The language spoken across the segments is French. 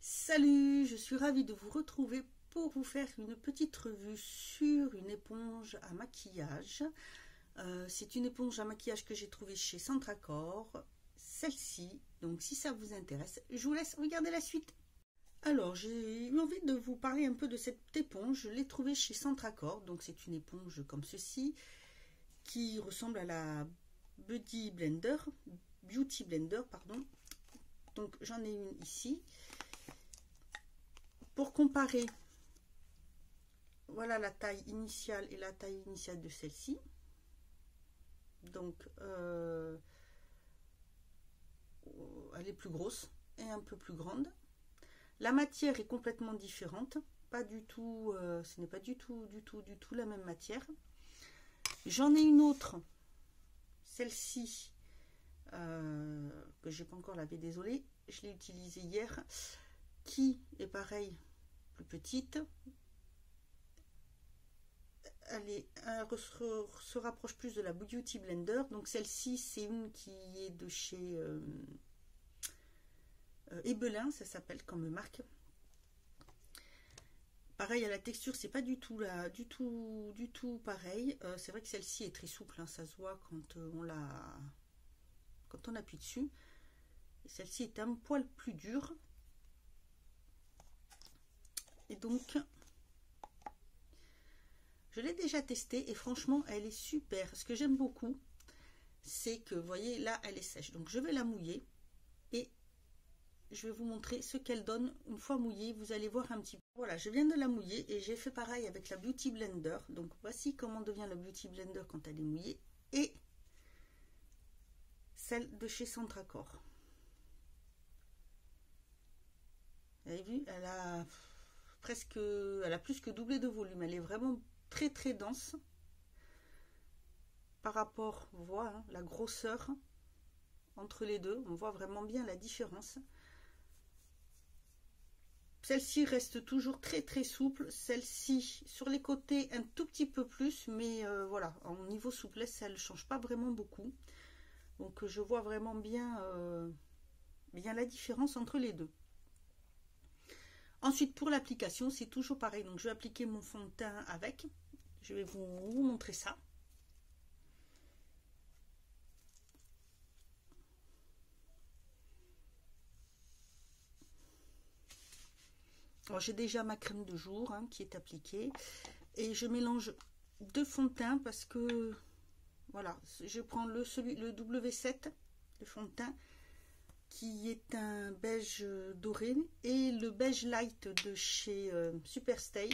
Salut, je suis ravie de vous retrouver pour vous faire une petite revue sur une éponge à maquillage. C'est une éponge à maquillage que j'ai trouvée chez Centracor, celle-ci. Donc si ça vous intéresse, je vous laisse regarder la suite. Alors j'ai eu envie de vous parler un peu de cette éponge. Je l'ai trouvée chez Centracor. Donc c'est une éponge comme ceci qui ressemble à la Beauty Blender, pardon. Donc j'en ai une ici. Pour comparer, voilà la taille initiale et la taille initiale de celle-ci. Donc, elle est plus grosse et un peu plus grande. La matière est complètement différente. Pas du tout, ce n'est pas du tout la même matière. J'en ai une autre, celle-ci, que j'ai pas encore lavée, désolée. Je l'ai utilisée hier, qui est pareil, plus petite. Elle se rapproche plus de la Beauty Blender. Donc celle-ci, c'est une qui est de chez Ebelin, ça s'appelle comme marque. Pareil, à la texture, c'est pas du tout pareil. C'est vrai que celle-ci est très souple, hein, ça se voit quand on appuie dessus. Celle-ci est un poil plus dure. Et donc, je l'ai déjà testée et franchement, elle est super. Ce que j'aime beaucoup, c'est que, vous voyez, là, elle est sèche. Donc, je vais la mouiller et je vais vous montrer ce qu'elle donne une fois mouillée. Vous allez voir un petit peu. Voilà, je viens de la mouiller et j'ai fait pareil avec la Beauty Blender. Donc, voici comment devient la Beauty Blender quand elle est mouillée et celle de chez Centracor. Vous avez vu, elle a plus que doublé de volume. Elle est vraiment très dense par rapport, on voit hein, la grosseur entre les deux, on voit vraiment bien la différence. Celle-ci reste toujours très souple, celle-ci sur les côtés un tout petit peu plus, mais voilà, en niveau souplesse elle ne change pas vraiment beaucoup, donc je vois vraiment bien la différence entre les deux. Ensuite, pour l'application, c'est toujours pareil. Donc, je vais appliquer mon fond de teint avec. Je vais vous montrer ça. J'ai déjà ma crème de jour hein, qui est appliquée. Et je mélange deux fonds de teint parce que, voilà, je prends le W7, le fond de teint, qui est un beige doré, et le beige light de chez Superstay,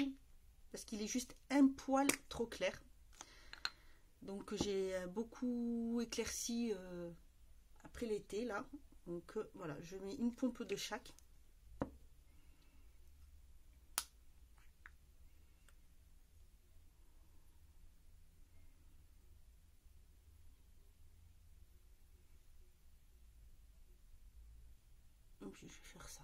parce qu'il est juste un poil trop clair. Donc j'ai beaucoup éclairci après l'été là. Donc voilà, je mets une pompe de chaque. Donc je vais faire ça.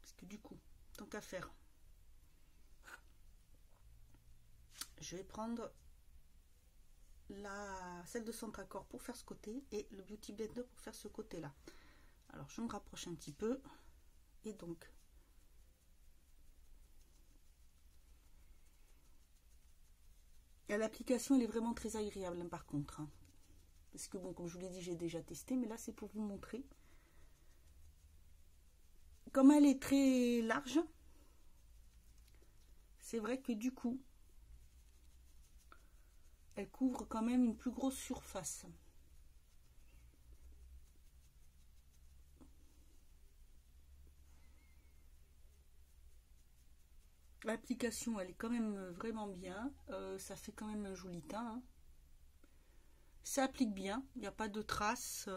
Parce que du coup, tant qu'à faire, je vais prendre celle de Centracor pour faire ce côté et le Beauty Blender pour faire ce côté là. Alors je me rapproche un petit peu et donc l'application elle est vraiment très agréable hein, par contre hein. Parce que bon, comme je vous l'ai dit, j'ai déjà testé, mais là c'est pour vous montrer. Comme elle est très large, c'est vrai que du coup elle couvre quand même une plus grosse surface. L'application elle est quand même vraiment bien, ça fait quand même un joli teint hein. Ça applique bien, il n'y a pas de traces,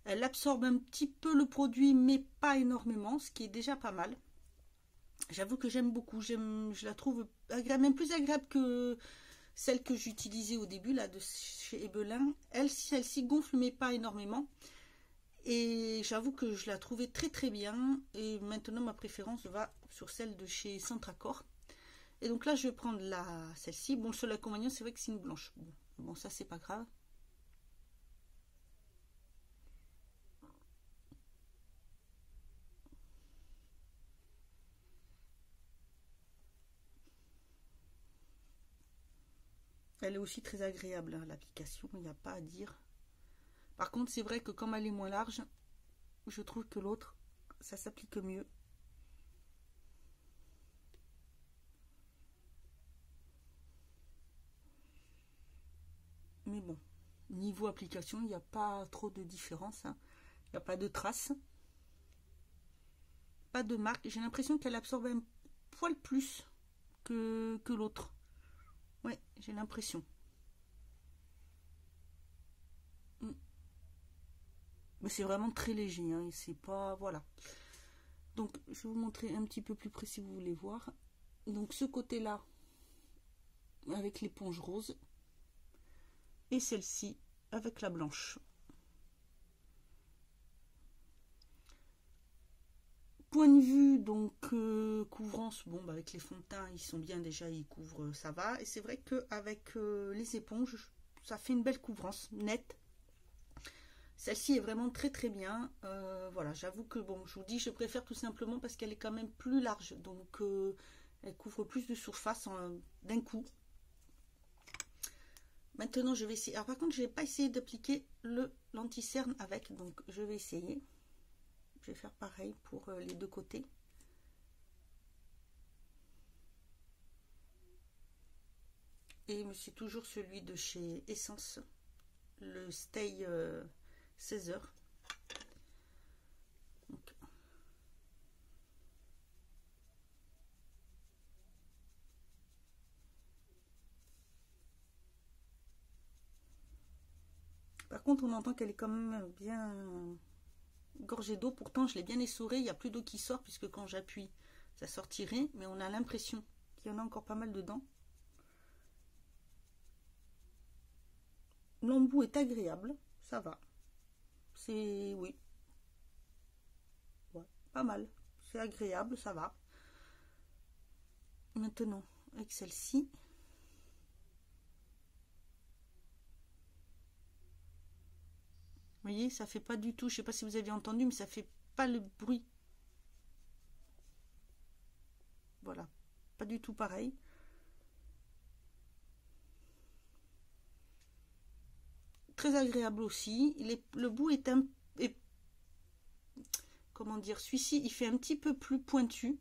elle absorbe un petit peu le produit mais pas énormément, ce qui est déjà pas mal. J'avoue que j'aime beaucoup, je la trouve agréable, même plus agréable que celle que j'utilisais au début là de chez Ebelin. Celle-ci gonfle mais pas énormément. Et j'avoue que je la trouvais très très bien. Et maintenant, ma préférence va sur celle de chez Centracor. Et donc là, je vais prendre celle-ci. Bon, le seul inconvénient, c'est vrai que c'est une blanche. Bon, ça, c'est pas grave. Elle est aussi très agréable, hein, l'application, il n'y a pas à dire. Par contre, c'est vrai que comme elle est moins large, je trouve que l'autre, ça s'applique mieux. Mais bon, niveau application, il n'y a pas trop de différence. Hein. Il n'y a pas de traces. Pas de marque. J'ai l'impression qu'elle absorbe un poil plus que l'autre. Ouais, j'ai l'impression. Mais c'est vraiment très léger. Hein, et c'est pas... Voilà. Donc, je vais vous montrer un petit peu plus près si vous voulez voir. Donc, ce côté-là, avec l'éponge rose. Et celle-ci, avec la blanche. Point de vue, donc, couvrance, bon, bah, avec les fonds de teint, ils sont bien déjà, ils couvrent, ça va. Et c'est vrai qu'avec les éponges, ça fait une belle couvrance, nette. Celle-ci est vraiment très très bien. Voilà, j'avoue que, bon, je vous dis, je préfère tout simplement parce qu'elle est quand même plus large. Donc, elle couvre plus de surface d'un coup. Maintenant, je vais essayer. Alors, par contre, je n'ai pas essayé d'appliquer l'anti-cerne avec, donc je vais essayer. Je vais faire pareil pour les deux côtés. Et c'est toujours celui de chez Essence, le Stay 16 heures. Donc. Par contre, on entend qu'elle est quand même bien gorgée d'eau. Pourtant, je l'ai bien essorée. Il n'y a plus d'eau qui sort puisque quand j'appuie, ça sortirait. Mais on a l'impression qu'il y en a encore pas mal dedans. L'embout est agréable. Ça va. C'est... Oui. Ouais, pas mal. C'est agréable, ça va. Maintenant, avec celle-ci. Vous voyez, ça fait pas du tout, je sais pas si vous avez entendu, mais ça fait pas le bruit. Voilà, pas du tout pareil. Très agréable aussi. Le bout est comment dire, celui-ci, il fait un petit peu plus pointu.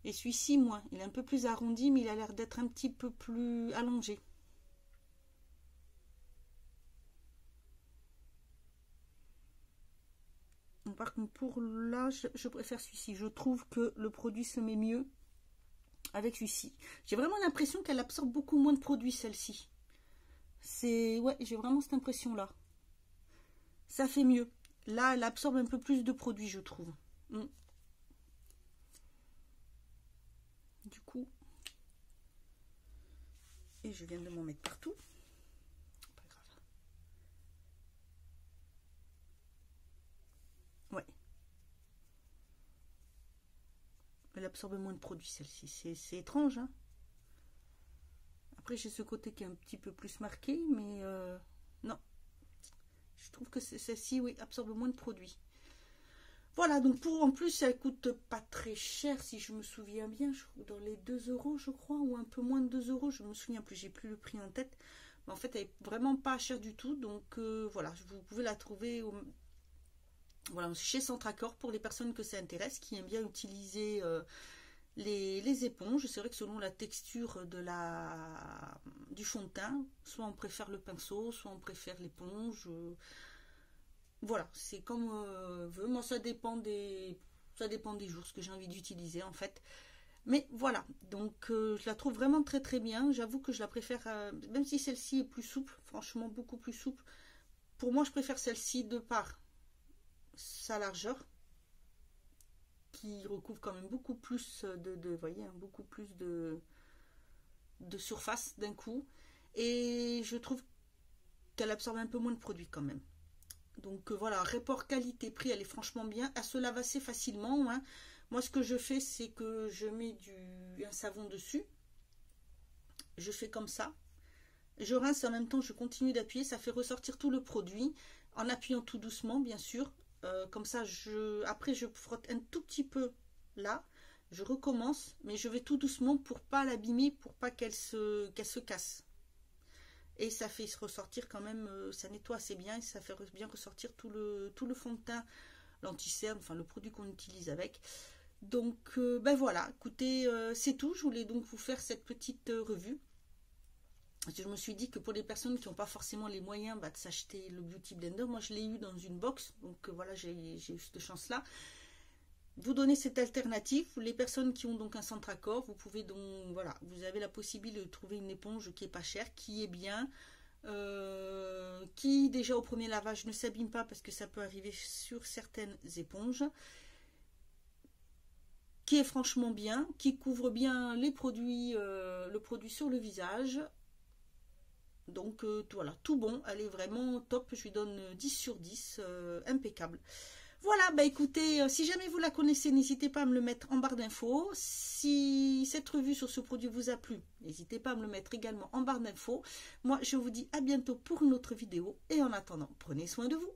Et celui-ci, moins. Il est un peu plus arrondi, mais il a l'air d'être un petit peu plus allongé. Par contre, pour là, je préfère celui-ci. Je trouve que le produit se met mieux avec celui-ci. J'ai vraiment l'impression qu'elle absorbe beaucoup moins de produits, celle-ci. Ouais, j'ai vraiment cette impression-là. Ça fait mieux. Là, elle absorbe un peu plus de produits, je trouve. Du coup, et je viens de m'en mettre partout. Pas grave. Ouais. Elle absorbe moins de produits, celle-ci. C'est étrange, hein. Après, j'ai ce côté qui est un petit peu plus marqué, mais non. Je trouve que celle-ci, oui, absorbe moins de produits. Voilà, donc en plus, elle coûte pas très cher, si je me souviens bien, dans les 2 € je crois, ou un peu moins de 2 €, je me souviens plus, j'ai plus le prix en tête. Mais en fait, elle est vraiment pas chère du tout, donc voilà, vous pouvez la trouver voilà, chez Centracor pour les personnes que ça intéresse, qui aiment bien utiliser les éponges. C'est vrai que selon la texture du fond de teint, soit on préfère le pinceau, soit on préfère l'éponge. Voilà, c'est comme veut. Moi, ça dépend des jours, ce que j'ai envie d'utiliser en fait. Mais voilà, donc je la trouve vraiment très très bien. J'avoue que je la préfère, même si celle-ci est plus souple, franchement beaucoup plus souple. Pour moi, je préfère celle-ci de par sa largeur, qui recouvre quand même beaucoup plus vous voyez, hein, beaucoup plus de surface d'un coup. Et je trouve qu'elle absorbe un peu moins de produit quand même. Donc voilà, rapport qualité-prix, elle est franchement bien. Elle se lave assez facilement, hein. Moi, ce que je fais, c'est que je mets un savon dessus. Je fais comme ça. Je rince en même temps, je continue d'appuyer. Ça fait ressortir tout le produit. En appuyant tout doucement, bien sûr. Comme ça, après, je frotte un tout petit peu là. Je recommence, mais je vais tout doucement pour pas l'abîmer, pour pas qu'elle se casse. Et ça fait ressortir quand même, ça nettoie assez bien et ça fait bien ressortir tout le fond de teint, l'anti-cerne, enfin le produit qu'on utilise avec. Donc ben voilà, écoutez, c'est tout. Je voulais donc vous faire cette petite revue. Je me suis dit que pour les personnes qui n'ont pas forcément les moyens de s'acheter le Beauty Blender, moi je l'ai eu dans une box, donc voilà, j'ai eu cette chance-là. Vous donnez cette alternative. Les personnes qui ont donc un centre à corps, vous pouvez donc, voilà, vous avez la possibilité de trouver une éponge qui est pas chère, qui est bien, qui déjà au premier lavage ne s'abîme pas parce que ça peut arriver sur certaines éponges, qui est franchement bien, qui couvre bien les produits, le produit sur le visage. Donc voilà, tout bon, elle est vraiment top, je lui donne 10 sur 10, impeccable. Voilà, bah écoutez, si jamais vous la connaissez, n'hésitez pas à me le mettre en barre d'infos. Si cette revue sur ce produit vous a plu, n'hésitez pas à me le mettre également en barre d'infos. Moi, je vous dis à bientôt pour une autre vidéo et en attendant, prenez soin de vous.